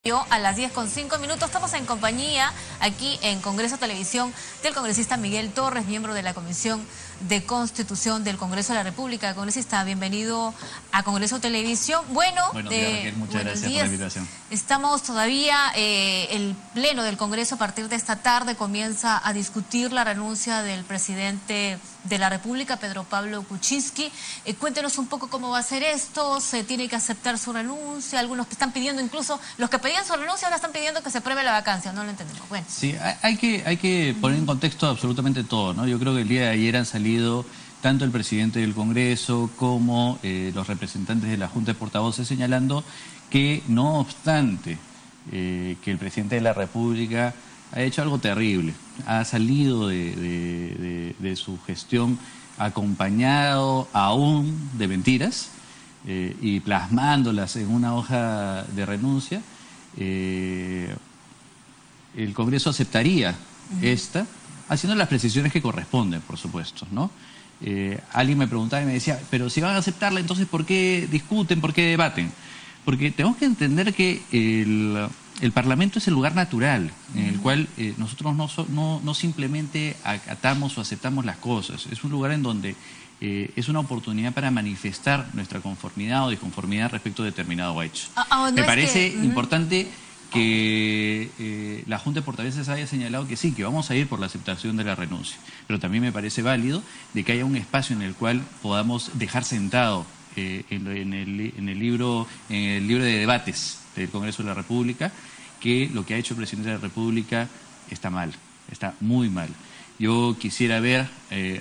A las 10:05 estamos en compañía aquí en Congreso Televisión del congresista Miguel Torres, miembro de la Comisión de Constitución del Congreso de la República. Congresista, bienvenido a Congreso Televisión. Buenos días, Raquel, muchas gracias por la invitación. Estamos todavía, el Pleno del Congreso a partir de esta tarde comienza a discutir la renuncia del presidente de la República, Pedro Pablo Kuczynski. Cuéntenos un poco cómo va a ser esto, se tiene que aceptar su renuncia, algunos están pidiendo, incluso los que pedían su renuncia ahora están pidiendo que se apruebe la vacancia, no lo entendemos. Bueno. Sí, hay que poner en contexto absolutamente todo, ¿no? Yo creo que el día de ayer han salido tanto el presidente del Congreso como los representantes de la Junta de Portavoces señalando que no obstante que el presidente de la República ha hecho algo terrible, ha salido de su gestión acompañado aún de mentiras y plasmándolas en una hoja de renuncia. El Congreso aceptaría esta, haciendo las precisiones que corresponden, por supuesto, ¿no? Alguien me preguntaba y me decía, pero si van a aceptarla, entonces ¿por qué discuten, por qué debaten? Porque tenemos que entender que el Parlamento es el lugar natural en el cual nosotros no simplemente acatamos o aceptamos las cosas. Es un lugar en donde es una oportunidad para manifestar nuestra conformidad o disconformidad respecto a determinado hecho. Me parece importante que la Junta de Portavoces haya señalado que sí, que vamos a ir por la aceptación de la renuncia. Pero también me parece válido de que haya un espacio en el cual podamos dejar sentado en el libro de debates del Congreso de la República que lo que ha hecho el presidente de la República está mal, está muy mal. Yo quisiera ver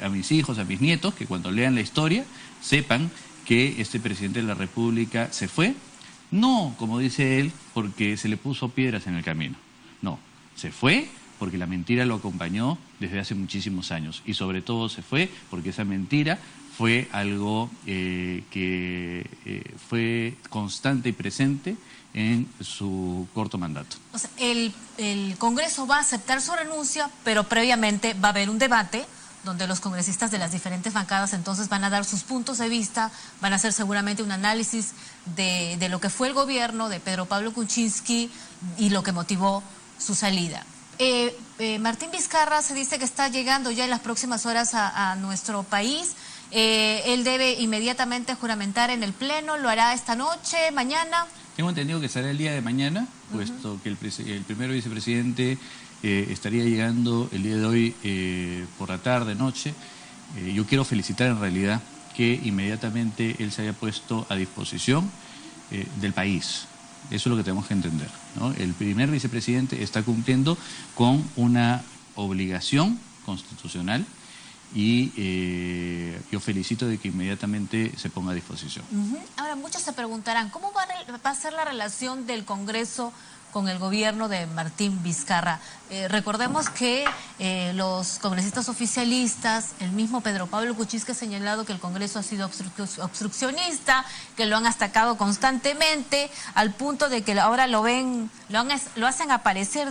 a mis hijos, a mis nietos, que cuando lean la historia sepan que este presidente de la República se fue, no, como dice él, porque se le puso piedras en el camino. No, se fue porque la mentira lo acompañó desde hace muchísimos años. Y sobre todo se fue porque esa mentira fue algo que fue constante y presente en su corto mandato. O sea, el Congreso va a aceptar su renuncia, pero previamente va a haber un debate donde los congresistas de las diferentes bancadas entonces van a dar sus puntos de vista, van a hacer seguramente un análisis de lo que fue el gobierno de Pedro Pablo Kuczynski y lo que motivó su salida. Martín Vizcarra se dice que está llegando ya en las próximas horas a nuestro país. Él debe inmediatamente juramentar en el Pleno, ¿lo hará esta noche, mañana? Tengo entendido que será el día de mañana, puesto que el primer vicepresidente estaría llegando el día de hoy por la tarde, noche. Yo quiero felicitar en realidad que inmediatamente él se haya puesto a disposición del país. Eso es lo que tenemos que entender, ¿no? El primer vicepresidente está cumpliendo con una obligación constitucional y yo felicito de que inmediatamente se ponga a disposición. Ahora, muchos se preguntarán, ¿cómo va a ser la relación del Congreso con el gobierno de Martín Vizcarra? Recordemos que los congresistas oficialistas, el mismo Pedro Pablo Kuczynski ha señalado que el Congreso ha sido obstruccionista, que lo han atacado constantemente, al punto de que ahora lo hacen aparecer,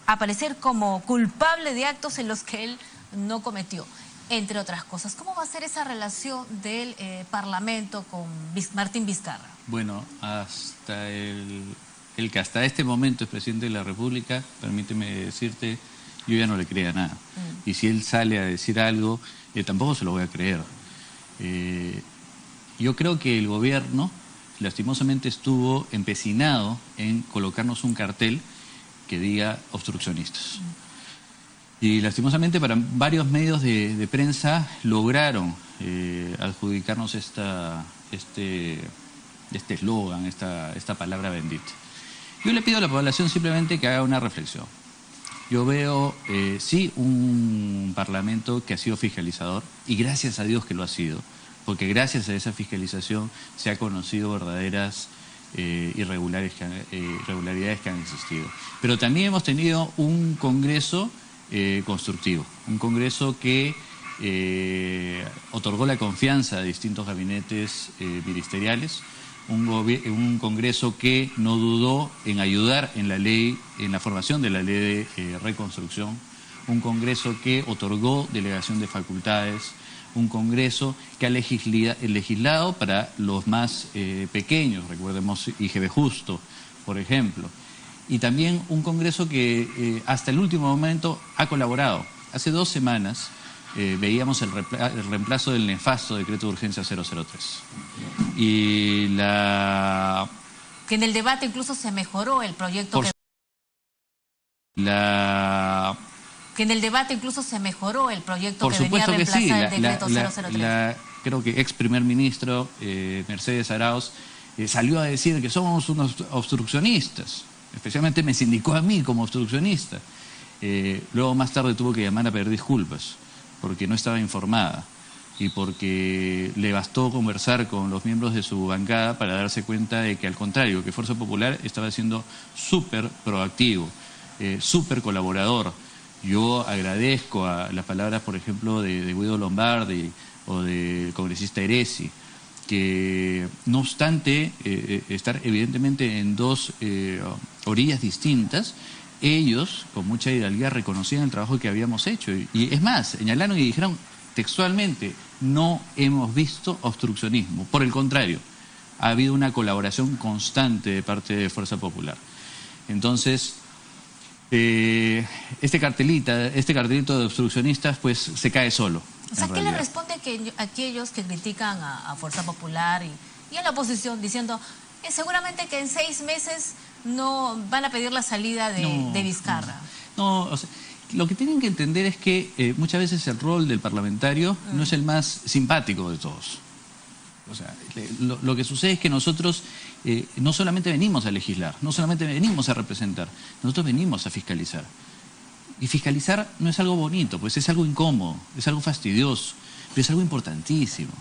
aparecer como culpable de actos en los que él no cometió, entre otras cosas. ¿Cómo va a ser esa relación del Parlamento con Martín Vizcarra? Bueno, hasta el que hasta este momento es presidente de la República, permíteme decirte, yo ya no le creía nada. Y si él sale a decir algo, tampoco se lo voy a creer. Yo creo que el gobierno, lastimosamente, estuvo empecinado en colocarnos un cartel que diga obstruccionistas. Y lastimosamente para varios medios de prensa lograron adjudicarnos este eslogan, esta palabra bendita. Yo le pido a la población simplemente que haga una reflexión. Yo veo, sí, un Parlamento que ha sido fiscalizador, y gracias a Dios que lo ha sido, porque gracias a esa fiscalización se ha conocido verdaderas irregularidades que han existido. Pero también hemos tenido un Congreso constructivo, un Congreso que otorgó la confianza a distintos gabinetes ministeriales, un Congreso que no dudó en ayudar en la formación de la ley de reconstrucción, un Congreso que otorgó delegación de facultades, un Congreso que ha legislado para los más pequeños, recordemos IGB Justo, por ejemplo, y también un Congreso que hasta el último momento ha colaborado. Hace 2 semanas veíamos el reemplazo del nefasto decreto de urgencia 003. Y que en el debate incluso se mejoró el proyecto que en el debate incluso se mejoró el proyecto que venía a reemplazar el decreto 003. Creo que ex primer ministro Mercedes Arauz salió a decir que somos unos obstruccionistas. Especialmente me sindicó a mí como obstruccionista. Luego más tarde tuvo que llamar a pedir disculpas porque no estaba informada y porque le bastó conversar con los miembros de su bancada para darse cuenta de que al contrario, que Fuerza Popular estaba siendo súper proactivo, súper colaborador. Yo agradezco a las palabras, por ejemplo, de Guido Lombardi o del congresista Eresi, que no obstante estar evidentemente en 2 orillas distintas, ellos con mucha hidalguía reconocían el trabajo que habíamos hecho. Y es más, señalaron y dijeron textualmente, no hemos visto obstruccionismo. Por el contrario, ha habido una colaboración constante de parte de Fuerza Popular. Entonces, este cartelito de obstruccionistas pues se cae solo. O sea, ¿qué le responde a aquellos que critican a Fuerza Popular y a la oposición diciendo seguramente que en 6 meses no van a pedir la salida de Vizcarra? No, o sea, lo que tienen que entender es que muchas veces el rol del parlamentario no es el más simpático de todos. O sea, lo que sucede es que nosotros no solamente venimos a legislar, no solamente venimos a representar, nosotros venimos a fiscalizar. Y fiscalizar no es algo bonito, pues es algo incómodo, es algo fastidioso, pero es algo importantísimo.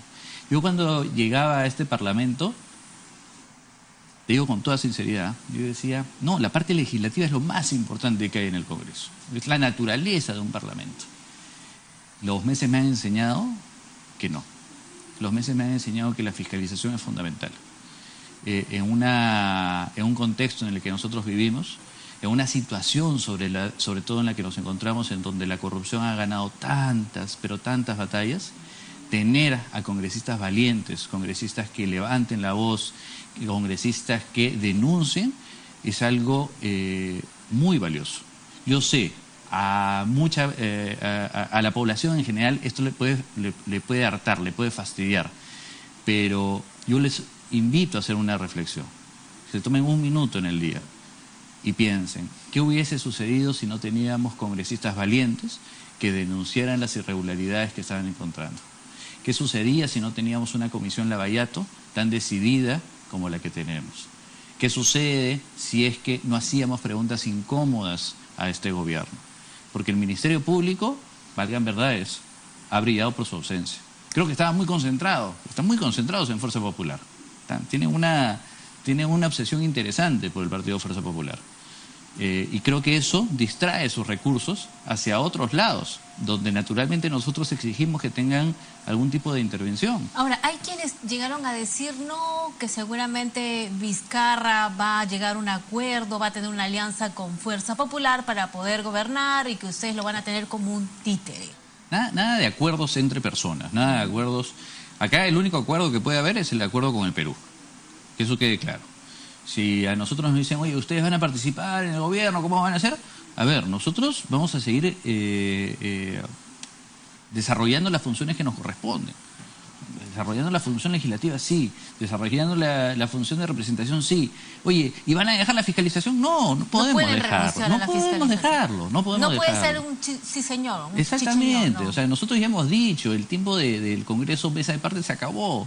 Yo cuando llegaba a este Parlamento, te digo con toda sinceridad, yo decía, no, la parte legislativa es lo más importante que hay en el Congreso. Es la naturaleza de un Parlamento. Los meses me han enseñado que no. Los meses me han enseñado que la fiscalización es fundamental. En un contexto en el que nosotros vivimos, en una situación sobre todo en la que nos encontramos, en donde la corrupción ha ganado tantas, pero tantas batallas, tener a congresistas valientes, congresistas que levanten la voz, congresistas que denuncien, es algo muy valioso. Yo sé, a la población en general esto le puede hartar, le puede fastidiar, pero yo les invito a hacer una reflexión. Se tomen 1 minuto en el día y piensen, ¿qué hubiese sucedido si no teníamos congresistas valientes que denunciaran las irregularidades que estaban encontrando? ¿Qué sucedía si no teníamos una comisión Lavallato tan decidida como la que tenemos? ¿Qué sucede si es que no hacíamos preguntas incómodas a este gobierno? Porque el Ministerio Público, valgan verdades, ha brillado por su ausencia. Creo que estaban muy concentrados en Fuerza Popular. Tienen una obsesión interesante por el partido Fuerza Popular. Y creo que eso distrae sus recursos hacia otros lados, donde naturalmente nosotros exigimos que tengan algún tipo de intervención. Ahora, hay quienes llegaron a decir no, que seguramente Vizcarra va a llegar a un acuerdo, va a tener una alianza con Fuerza Popular para poder gobernar y que ustedes lo van a tener como un títere. Nada de acuerdos entre personas, nada de acuerdos. Acá el único acuerdo que puede haber es el acuerdo con el Perú, que eso quede claro. Si a nosotros nos dicen, oye, ustedes van a participar en el gobierno, ¿cómo van a hacer? A ver, nosotros vamos a seguir desarrollando las funciones que nos corresponden. Desarrollando la función legislativa, sí. Desarrollando la función de representación, sí. Oye, ¿y van a dejar la fiscalización? No, no podemos dejarlo. No podemos dejarlo. No puede ser un sí señor. Exactamente. No. O sea, nosotros ya hemos dicho, el tiempo del Congreso Mesa de Parte se acabó.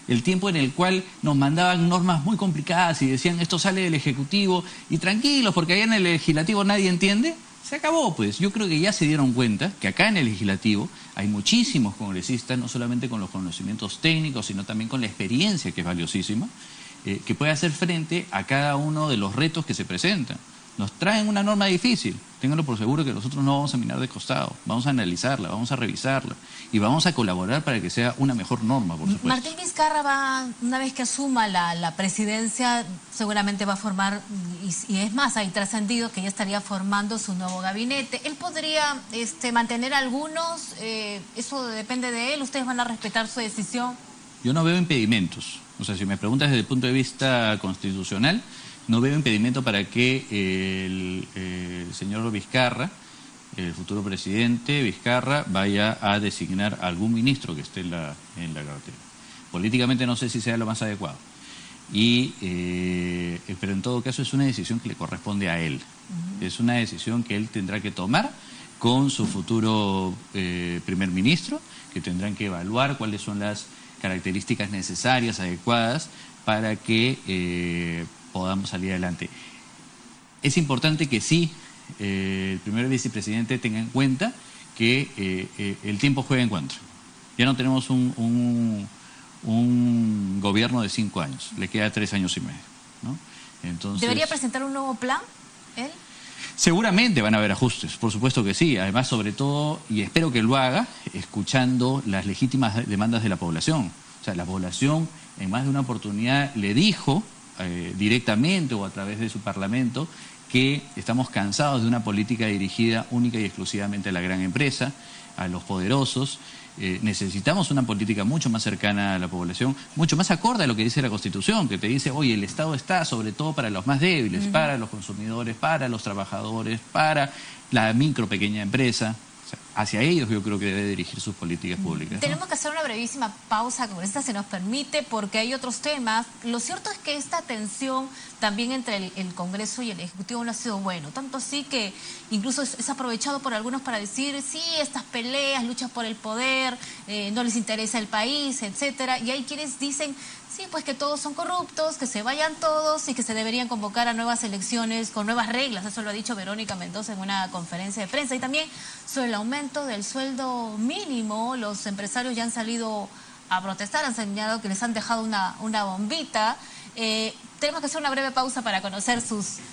El tiempo en el cual nos mandaban normas muy complicadas y decían esto sale del Ejecutivo y tranquilos porque allá en el Legislativo nadie entiende, se acabó pues. Yo creo que ya se dieron cuenta que acá en el Legislativo hay muchísimos congresistas, no solamente con los conocimientos técnicos, sino también con la experiencia que es valiosísima, que puede hacer frente a cada uno de los retos que se presentan. Nos traen una norma difícil, ténganlo por seguro que nosotros no vamos a mirar de costado, vamos a analizarla, vamos a revisarla y vamos a colaborar para que sea una mejor norma, por supuesto. Martín Vizcarra va, una vez que asuma la presidencia, seguramente va a formar, y es más, hay trascendido que ya estaría formando su nuevo gabinete. ¿Él podría mantener algunos? ¿Eso depende de él? ¿Ustedes van a respetar su decisión? Yo no veo impedimentos. O sea, si me preguntas desde el punto de vista constitucional, no veo impedimento para que el señor Vizcarra, el futuro presidente Vizcarra, vaya a designar a algún ministro que esté en la cartera. Políticamente no sé si sea lo más adecuado. Pero en todo caso es una decisión que le corresponde a él. Es una decisión que él tendrá que tomar con su futuro primer ministro, que tendrán que evaluar cuáles son las características necesarias, adecuadas, para que podamos salir adelante. Es importante que sí, el primer vicepresidente tenga en cuenta que el tiempo juega en contra. Ya no tenemos un gobierno de 5 años, le queda 3 años y medio, ¿no? Entonces, ¿debería presentar un nuevo plan él? Seguramente van a haber ajustes, por supuesto que sí. Además, sobre todo, y espero que lo haga, escuchando las legítimas demandas de la población. O sea, la población en más de una oportunidad le dijo directamente o a través de su parlamento que estamos cansados de una política dirigida única y exclusivamente a la gran empresa, a los poderosos. Necesitamos una política mucho más cercana a la población, mucho más acorde a lo que dice la Constitución, que te dice, oye, el Estado está sobre todo para los más débiles, para los consumidores, para los trabajadores, para la micro, pequeña empresa. O sea, hacia ellos yo creo que debe dirigir sus políticas públicas, ¿no? Tenemos que hacer una brevísima pausa, como esta se nos permite, porque hay otros temas. Lo cierto es que esta tensión también entre el Congreso y el Ejecutivo no ha sido bueno. Tanto así que incluso es aprovechado por algunos para decir, sí, estas peleas, luchas por el poder, no les interesa el país, etcétera. Y hay quienes dicen, sí, pues que todos son corruptos, que se vayan todos y que se deberían convocar a nuevas elecciones con nuevas reglas. Eso lo ha dicho Verónica Mendoza en una conferencia de prensa. Y también sobre el aumento del sueldo mínimo, los empresarios ya han salido a protestar, han señalado que les han dejado una bombita. Tenemos que hacer una breve pausa para conocer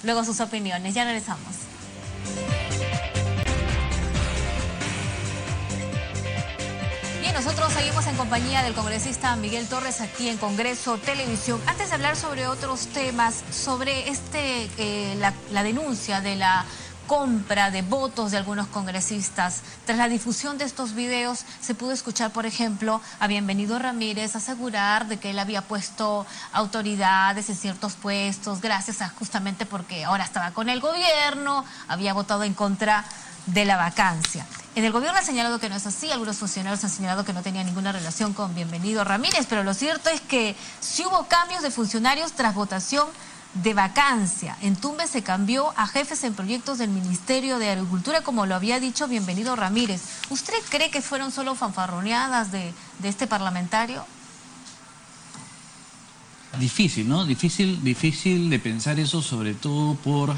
luego sus opiniones. Ya regresamos. Bien, nosotros seguimos en compañía del congresista Miguel Torres aquí en Congreso Televisión. Antes de hablar sobre otros temas, sobre la denuncia de la compra de votos de algunos congresistas. Tras la difusión de estos videos, se pudo escuchar, por ejemplo, a Bienvenido Ramírez asegurar de que él había puesto autoridades en ciertos puestos, gracias a justamente porque ahora estaba con el gobierno, había votado en contra de la vacancia. En el gobierno ha señalado que no es así, algunos funcionarios han señalado que no tenía ninguna relación con Bienvenido Ramírez, pero lo cierto es que sí hubo cambios de funcionarios tras votación de vacancia. En Tumbes se cambió a jefes en proyectos del Ministerio de Agricultura, como lo había dicho Bienvenido Ramírez. ¿Usted cree que fueron solo fanfarroneadas de este parlamentario? Difícil, ¿no? Difícil de pensar eso, sobre todo por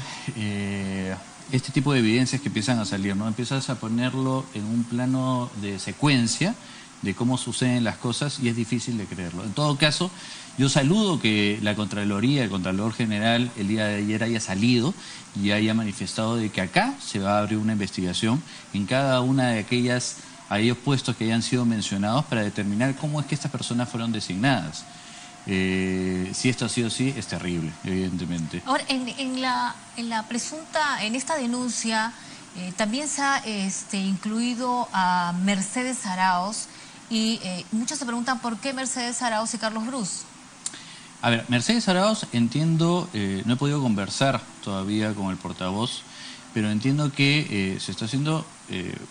este tipo de evidencias que empiezan a salir, ¿no? Empiezas a ponerlo en un plano de secuencia de cómo suceden las cosas y es difícil de creerlo. En todo caso, yo saludo que la Contraloría, el Contralor General, el día de ayer haya salido y haya manifestado de que acá se va a abrir una investigación en cada una de aquellos puestos que hayan sido mencionados para determinar cómo es que estas personas fueron designadas. Si esto ha sido así, es terrible, evidentemente. Ahora, en esta denuncia, también se ha incluido a Mercedes Arauz y muchos se preguntan por qué Mercedes Arauz y Carlos Brus. A ver, Mercedes Arauz, entiendo, no he podido conversar todavía con el portavoz, pero entiendo que se está haciendo,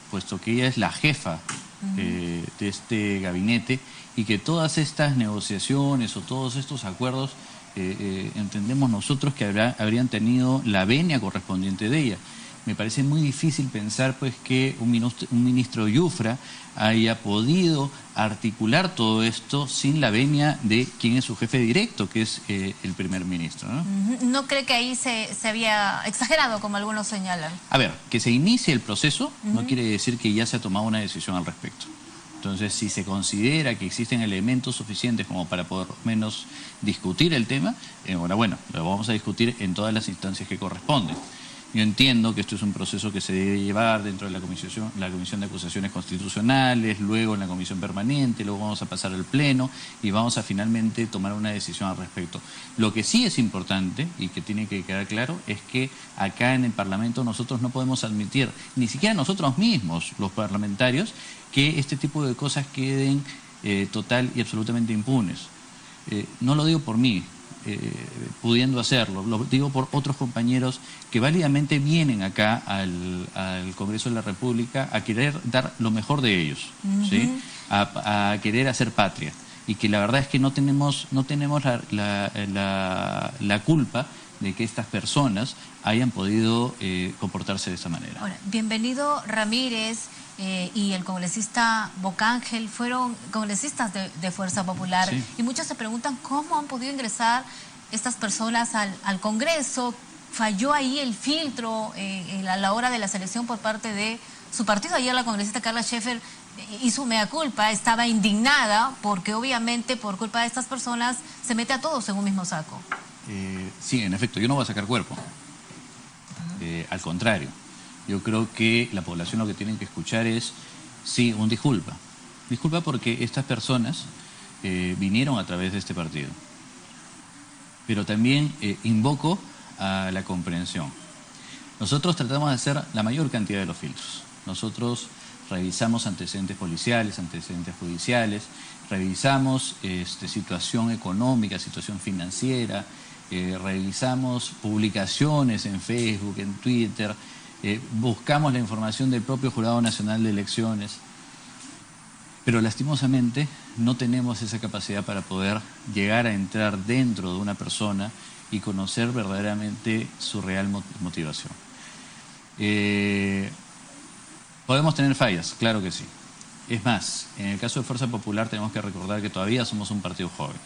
puesto que ella es la jefa de este gabinete y que todas estas negociaciones o todos estos acuerdos, entendemos nosotros que habrían tenido la venia correspondiente de ella. Me parece muy difícil pensar pues que un ministro Yufra haya podido articular todo esto sin la venia de quien es su jefe directo, que es el primer ministro, ¿no? ¿No cree que ahí se había exagerado, como algunos señalan? A ver, que se inicie el proceso no quiere decir que ya se ha tomado una decisión al respecto. Entonces, si se considera que existen elementos suficientes como para por lo menos discutir el tema, bueno, lo vamos a discutir en todas las instancias que corresponden. Yo entiendo que esto es un proceso que se debe llevar dentro de la Comisión de Acusaciones Constitucionales, luego en la Comisión Permanente, luego vamos a pasar al Pleno y vamos a finalmente tomar una decisión al respecto. Lo que sí es importante y que tiene que quedar claro es que acá en el Parlamento nosotros no podemos admitir, ni siquiera nosotros mismos, los parlamentarios, que este tipo de cosas queden total y absolutamente impunes. No lo digo por mí, pudiendo hacerlo. Lo digo por otros compañeros que válidamente vienen acá al Congreso de la República a querer dar lo mejor de ellos, ¿sí? A querer hacer patria. Y que la verdad es que no tenemos la culpa de que estas personas hayan podido comportarse de esa manera. Ahora, Bienvenido Ramírez y el congresista Bocángel fueron congresistas de Fuerza Popular, sí. Y muchos se preguntan cómo han podido ingresar estas personas al Congreso. ¿Falló ahí el filtro a la hora de la selección por parte de su partido? Ayer la congresista Carla Schaefer hizo mea culpa, estaba indignada porque obviamente por culpa de estas personas se mete a todos en un mismo saco. Sí, en efecto, yo no voy a sacar cuerpo. Al contrario, yo creo que la población lo que tienen que escuchar es, sí, un disculpa. Disculpa porque estas personas vinieron a través de este partido. Pero también invoco a la comprensión. Nosotros tratamos de hacer la mayor cantidad de los filtros. Nosotros revisamos antecedentes policiales, antecedentes judiciales, revisamos situación económica, situación financiera, revisamos publicaciones en Facebook, en Twitter, buscamos la información del propio Jurado Nacional de Elecciones, pero lastimosamente no tenemos esa capacidad para poder llegar a entrar dentro de una persona y conocer verdaderamente su real motivación. Podemos tener fallas, claro que sí. Es más, en el caso de Fuerza Popular tenemos que recordar que todavía somos un partido joven.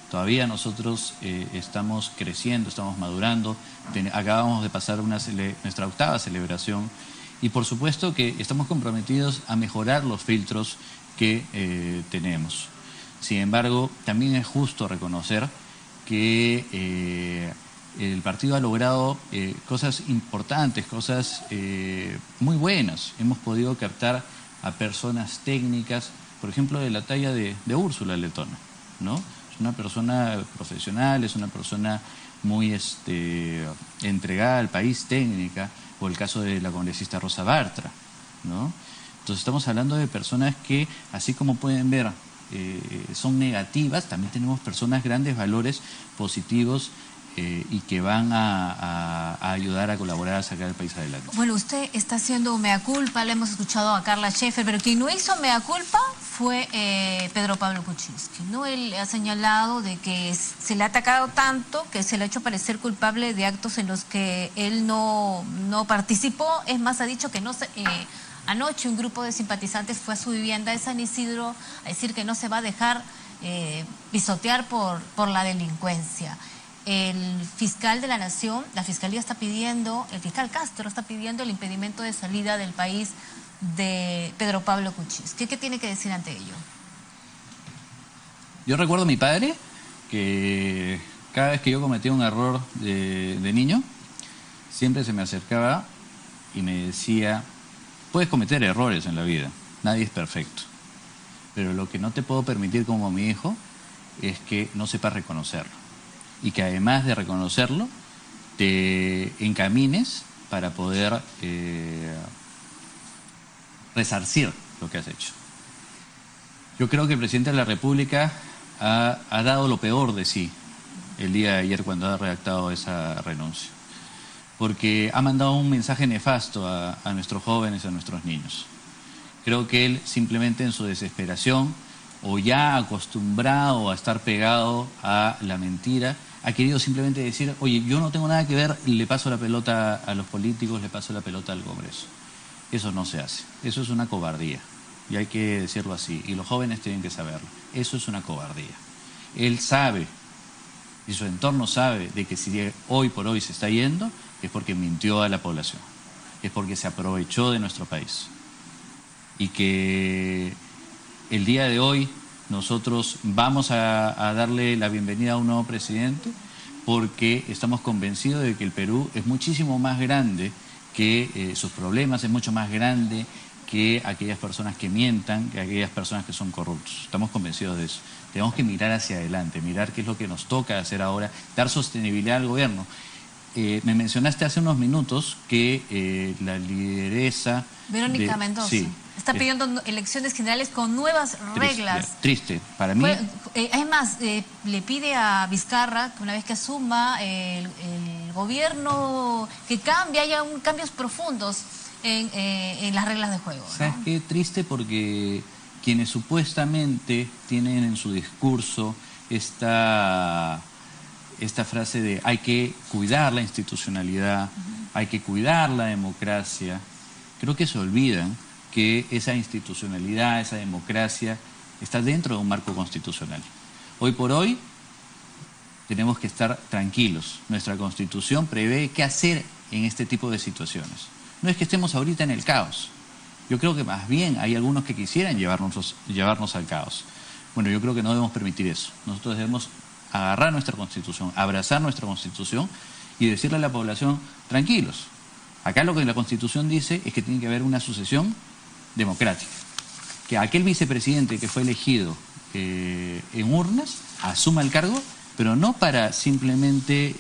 Todavía nosotros estamos creciendo, estamos madurando, acabamos de pasar nuestra 8ª celebración y por supuesto que estamos comprometidos a mejorar los filtros que tenemos. Sin embargo, también es justo reconocer que el partido ha logrado cosas importantes, cosas muy buenas. Hemos podido captar a personas técnicas, por ejemplo, de la talla de Úrsula Letona, ¿no? Es una persona profesional, es una persona muy entregada al país, técnica, o el caso de la congresista Rosa Bartra, ¿no? Entonces estamos hablando de personas que, así como pueden ver, son negativas, también tenemos personas grandes valores positivos y que van a ayudar a colaborar a sacar el país adelante. Bueno, usted está haciendo mea culpa, le hemos escuchado a Carla Schaefer, pero quien no hizo mea culpa fue Pedro Pablo Kuczynski, ¿no? Él ha señalado de que se le ha atacado tanto que se le ha hecho parecer culpable de actos en los que él no participó. Es más, ha dicho que no se... Anoche un grupo de simpatizantes fue a su vivienda de San Isidro a decir que no se va a dejar pisotear por la delincuencia. El fiscal de la Nación, la Fiscalía está pidiendo, el fiscal Castro está pidiendo el impedimento de salida del país de Pedro Pablo Kuczynski. ¿Qué tiene que decir ante ello? Yo recuerdo a mi padre que cada vez que yo cometía un error de niño, siempre se me acercaba y me decía: puedes cometer errores en la vida, nadie es perfecto, pero lo que no te puedo permitir como mi hijo es que no sepas reconocerlo. Y que además de reconocerlo, te encamines para poder resarcir lo que has hecho. Yo creo que el presidente de la República ha dado lo peor de sí el día de ayer cuando ha redactado esa renuncia, porque ha mandado un mensaje nefasto a nuestros jóvenes, a nuestros niños. Creo que él simplemente en su desesperación o ya acostumbrado a estar pegado a la mentira, ha querido simplemente decir: oye, yo no tengo nada que ver, le paso la pelota a los políticos, le paso la pelota al Congreso. Eso no se hace, eso es una cobardía, y hay que decirlo así, y los jóvenes tienen que saberlo, eso es una cobardía. Él sabe, y su entorno sabe, de que si hoy por hoy se está yendo, es porque mintió a la población, es porque se aprovechó de nuestro país, y que el día de hoy nosotros vamos a darle la bienvenida a un nuevo presidente porque estamos convencidos de que el Perú es muchísimo más grande que sus problemas, es mucho más grande que aquellas personas que mientan, que aquellas personas que son corruptos. Estamos convencidos de eso. Tenemos que mirar hacia adelante, mirar qué es lo que nos toca hacer ahora, dar sostenibilidad al gobierno. Me mencionaste hace unos minutos que la lideresa Verónica Mendoza. Sí. Está pidiendo elecciones generales con nuevas reglas. Triste, para mí. Es más, le pide a Vizcarra que una vez que asuma el gobierno, que haya cambios profundos en las reglas de juego, ¿no? ¿Sabes qué? Triste porque quienes supuestamente tienen en su discurso esta frase de hay que cuidar la institucionalidad, hay que cuidar la democracia, creo que se olvidan que esa institucionalidad, esa democracia, está dentro de un marco constitucional. Hoy por hoy tenemos que estar tranquilos. Nuestra Constitución prevé qué hacer en este tipo de situaciones. No es que estemos ahorita en el caos. Yo creo que más bien hay algunos que quisieran llevarnos al caos. Bueno, yo creo que no debemos permitir eso. Nosotros debemos agarrar nuestra Constitución, abrazar nuestra Constitución y decirle a la población, tranquilos. Acá lo que la Constitución dice es que tiene que haber una sucesión democrática. Que aquel vicepresidente que fue elegido en urnas asuma el cargo, pero no para simplemente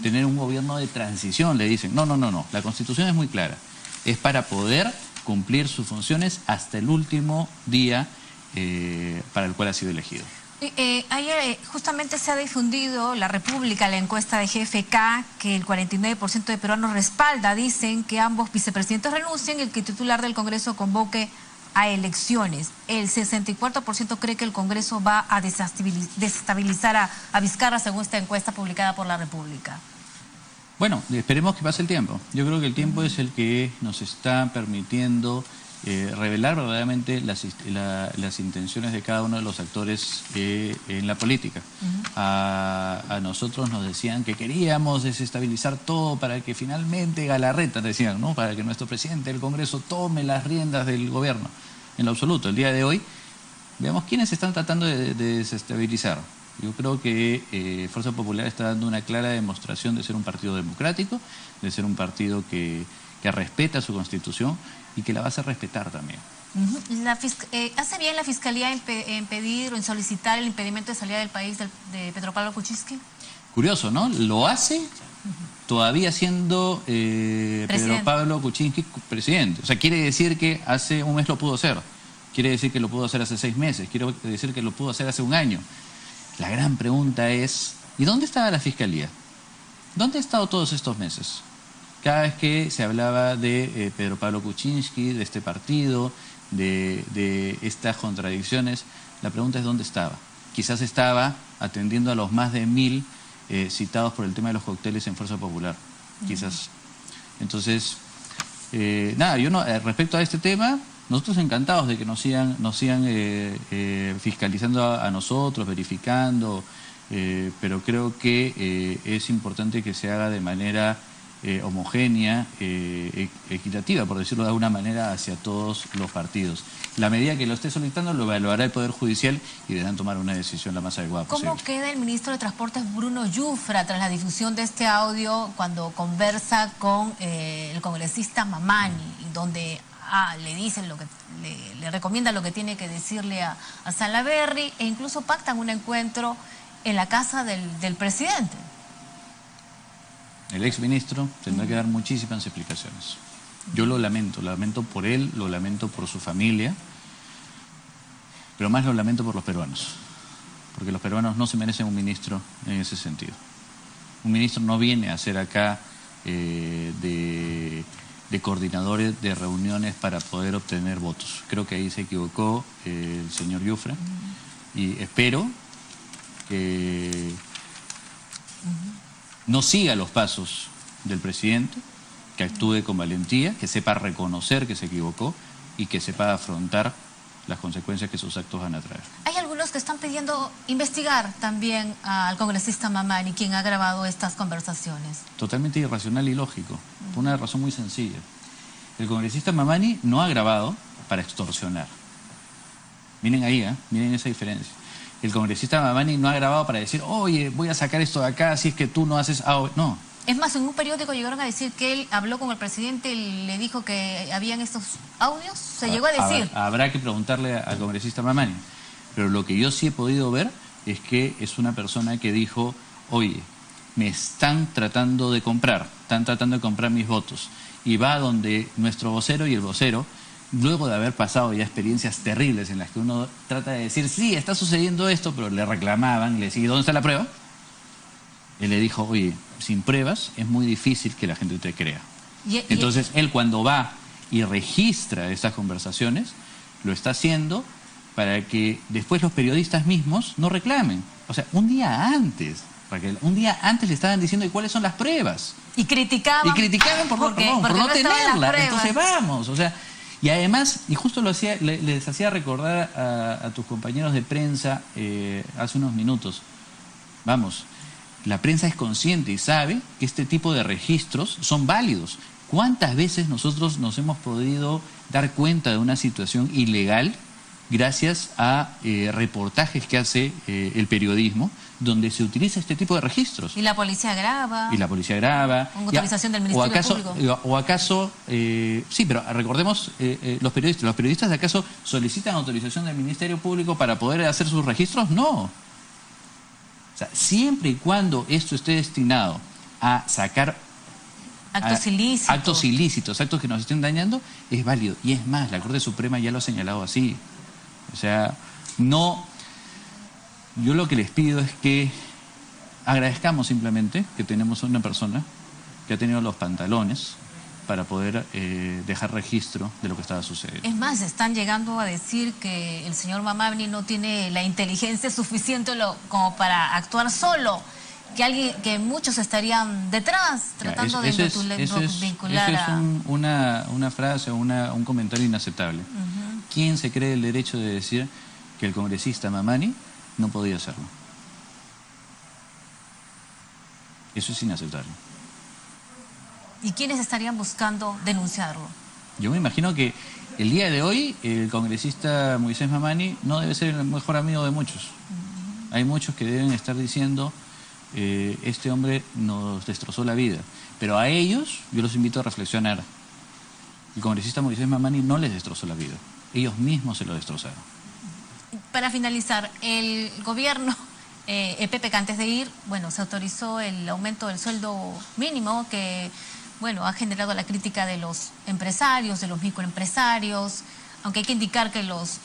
tener un gobierno de transición, le dicen. No. La Constitución es muy clara. Es para poder cumplir sus funciones hasta el último día para el cual ha sido elegido. Ayer justamente se ha difundido La República, la encuesta de GFK, que el 49% de peruanos respalda. Dicen que ambos vicepresidentes renuncien y que el titular del Congreso convoque a elecciones. El 64% cree que el Congreso va a desestabilizar a Vizcarra, según esta encuesta publicada por La República. Bueno, esperemos que pase el tiempo. Yo creo que el tiempo es el que nos está permitiendo revelar verdaderamente las intenciones de cada uno de los actores en la política. A nosotros nos decían que queríamos desestabilizar todo para que finalmente Galarreta, decían, ¿no? Para que nuestro presidente del Congreso tome las riendas del gobierno. En lo absoluto, el día de hoy, veamos quiénes están tratando de desestabilizar. Yo creo que Fuerza Popular está dando una clara demostración de ser un partido democrático, de ser un partido que respeta su Constitución y que la va a hacer respetar también. ¿Hace bien la Fiscalía en pedir o en solicitar el impedimento de salida del país de Pedro Pablo Kuczynski? Curioso, ¿no? Lo hace todavía siendo Pedro Pablo Kuczynski presidente. O sea, quiere decir que hace un mes lo pudo hacer. Quiere decir que lo pudo hacer hace 6 meses. Quiere decir que lo pudo hacer hace 1 año. La gran pregunta es, ¿y dónde estaba la Fiscalía? ¿Dónde ha estado todos estos meses? Cada vez que se hablaba de Pedro Pablo Kuczynski, de este partido, de estas contradicciones, la pregunta es ¿dónde estaba? Quizás estaba atendiendo a los más de 1000 citados por el tema de los cócteles en Fuerza Popular. Quizás. Entonces, respecto a este tema, nosotros encantados de que nos sigan fiscalizando a nosotros, verificando, pero creo que es importante que se haga de manera homogénea, equitativa, por decirlo de alguna manera, hacia todos los partidos. La medida que lo esté solicitando lo evaluará el Poder Judicial y deberán tomar una decisión la más adecuada posible. ¿Cómo queda el ministro de Transportes, Bruno Yufra, tras la difusión de este audio cuando conversa con el congresista Mamani, donde le dicen le recomienda lo que tiene que decirle a Salaverry e incluso pactan un encuentro en la casa del presidente? El exministro tendrá que dar muchísimas explicaciones. Yo lo lamento por él, lo lamento por su familia, pero más lo lamento por los peruanos, porque los peruanos no se merecen un ministro en ese sentido. Un ministro no viene a hacer acá de coordinadores de reuniones para poder obtener votos. Creo que ahí se equivocó el señor Yufra y espero que no siga los pasos del presidente, que actúe con valentía, que sepa reconocer que se equivocó y que sepa afrontar las consecuencias que sus actos van a traer. Hay algunos que están pidiendo investigar también al congresista Mamani, quien ha grabado estas conversaciones. Totalmente irracional y lógico, por una razón muy sencilla. El congresista Mamani no ha grabado para extorsionar. Miren ahí, miren esa diferencia. El congresista Mamani no ha grabado para decir, oye, voy a sacar esto de acá si es que tú no haces... No. Es más, en un periódico llegaron a decir que él habló con el presidente y le dijo que habían estos audios. Se llegó a decir. Habrá que preguntarle al congresista Mamani. Pero lo que yo sí he podido ver es que es una persona que dijo, oye, me están tratando de comprar, están tratando de comprar mis votos. Y va donde nuestro vocero y el vocero, luego de haber pasado ya experiencias terribles en las que uno trata de decir, sí, está sucediendo esto, pero le reclamaban, le decían, ¿dónde está la prueba? Él le dijo, oye, sin pruebas es muy difícil que la gente te crea. Entonces, él cuando va y registra estas conversaciones, lo está haciendo para que después los periodistas mismos no reclamen. O sea, un día antes, Raquel, un día antes le estaban diciendo ¿y cuáles son las pruebas? Y criticaban por no tenerla. Entonces vamos, o sea, y además, y justo les hacía recordar a tus compañeros de prensa hace unos minutos, vamos, la prensa es consciente y sabe que este tipo de registros son válidos. ¿Cuántas veces nosotros nos hemos podido dar cuenta de una situación ilegal gracias a reportajes que hace el periodismo donde se utiliza este tipo de registros? Y la policía graba. Con autorización del Ministerio Público. ¿O acaso, sí, pero recordemos, los periodistas acaso solicitan autorización del Ministerio Público para poder hacer sus registros? No. O sea, siempre y cuando esto esté destinado a sacar actos ilícitos, actos que nos estén dañando, es válido. Y es más, la Corte Suprema ya lo ha señalado así. O sea, no... Yo lo que les pido es que agradezcamos simplemente que tenemos una persona que ha tenido los pantalones para poder dejar registro de lo que estaba sucediendo. Es más, están llegando a decir que el señor Mamani no tiene la inteligencia suficiente como para actuar solo, que muchos estarían detrás tratando de vincular a... Eso es una frase o un comentario inaceptable. ¿Quién se cree el derecho de decir que el congresista Mamani no podía hacerlo? Eso es inaceptable. ¿Y quiénes estarían buscando denunciarlo? Yo me imagino que el día de hoy el congresista Moisés Mamani no debe ser el mejor amigo de muchos. Hay muchos que deben estar diciendo, este hombre nos destrozó la vida. Pero a ellos yo los invito a reflexionar. El congresista Moisés Mamani no les destrozó la vida. Ellos mismos se lo destrozaron. Para finalizar, el gobierno, Pepe, que antes de ir, bueno, se autorizó el aumento del sueldo mínimo que, bueno, ha generado la crítica de los empresarios, de los microempresarios, aunque hay que indicar que los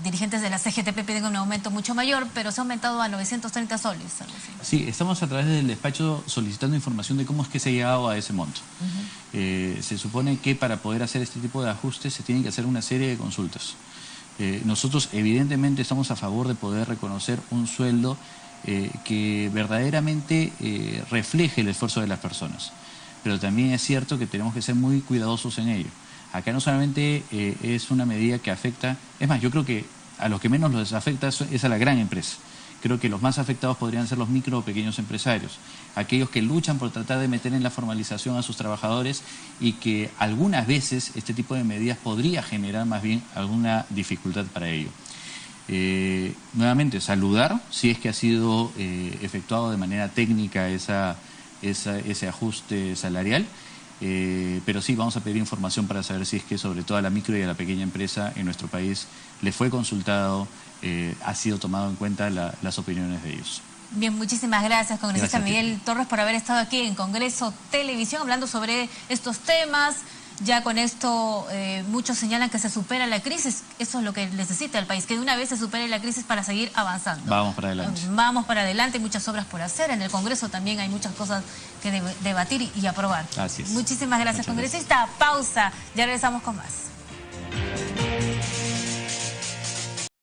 dirigentes de la CGTP piden un aumento mucho mayor, pero se ha aumentado a 930 soles. Algo así. Sí, estamos a través del despacho solicitando información de cómo es que se ha llegado a ese monto. Se supone que para poder hacer este tipo de ajustes se tienen que hacer una serie de consultas. Nosotros evidentemente estamos a favor de poder reconocer un sueldo que verdaderamente refleje el esfuerzo de las personas. Pero también es cierto que tenemos que ser muy cuidadosos en ello. Acá no solamente es una medida que afecta, es más, yo creo que a los que menos les afecta es a la gran empresa. Creo que los más afectados podrían ser los micro o pequeños empresarios, aquellos que luchan por tratar de meter en la formalización a sus trabajadores y que algunas veces este tipo de medidas podría generar más bien alguna dificultad para ello. Nuevamente, saludar si es que ha sido efectuado de manera técnica ese ajuste salarial, pero sí vamos a pedir información para saber si es que sobre todo a la micro y a la pequeña empresa en nuestro país le fue consultado, ha sido tomado en cuenta las opiniones de ellos. Bien, muchísimas gracias, congresista Miguel Torres, por haber estado aquí en Congreso Televisión hablando sobre estos temas. Ya con esto muchos señalan que se supera la crisis. Eso es lo que necesita el país, que de una vez se supere la crisis para seguir avanzando. Vamos para adelante. Vamos para adelante, muchas obras por hacer. En el Congreso también hay muchas cosas que debatir y aprobar. Así es. Muchísimas gracias, congresista. Pausa, ya regresamos con más.